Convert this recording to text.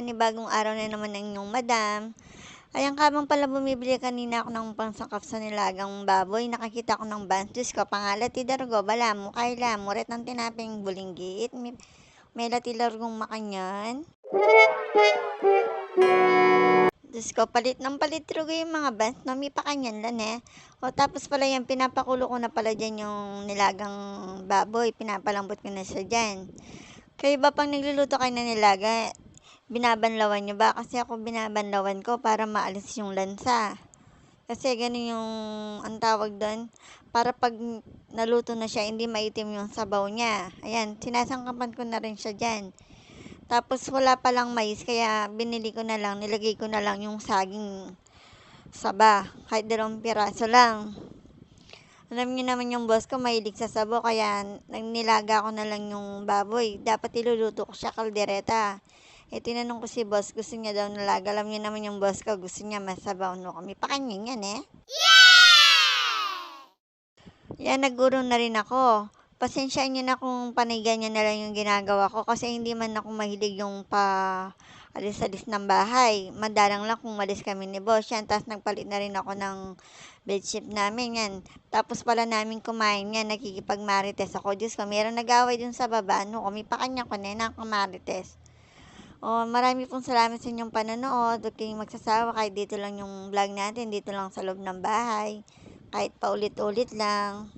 panibagong araw na naman ng inyong madam. Ayan ka bang pala bumibili kanina ako ng pangsangkap sa nilagang baboy. Nakakita ko ng bantus ko. Pangalat ti dargo, bala mo, kaila mo, ret ng tinaping bulinggit. May latilargong makanyan. Diyos ko, palit ng palit trugo yung mga bans, no, may pakanyan lang eh. O tapos pala yan, pinapakulo ko na pala dyan yung nilagang baboy, pinapalambot ko na siya dyan. Kayo ba pang nagluluto kayo na nilaga, binabanlawan nyo ba? Kasi ako binabanlawan ko para maalis yung lansa. Kasi ganun yung ang tawag doon, para pag naluto na siya, hindi maitim yung sabaw niya. Ayan, sinasangkapan ko na rin siya dyan. Tapos wala palang mais, kaya binili ko na lang, nilagay ko na lang yung saging saba, kahit 2 piraso lang. Alam niyo naman yung boss ko, mahilig sa sabaw, kaya nilaga ko na lang yung baboy. Dapat iluluto ko siya kaldereta. Tinanong ko si boss, gusto niya daw nalaga. Alam niyo naman yung boss ko, gusto niya masabaw, no, kami pa kanya yan eh. Yan, naguro na rin ako. Pasensyaan niyo na kung panay ganyan na lang yung ginagawa ko kasi hindi man ako mahilig yung alis-alis ng bahay. Madalang lang kung malis kami ni boss yan. Tapos nagpalit na rin ako ng bedsheet namin yan. Tapos pala namin kumain yan, nakikipagmarites ako. Diyos ko, meron nag-away dun sa baba. Ano, kami pa kanya ko na ng kamarites. Marami pong salamat sa inyong panonood. Huwag kayong magsasawa kahit dito lang yung vlog natin. Dito lang sa loob ng bahay. Kahit paulit-ulit lang.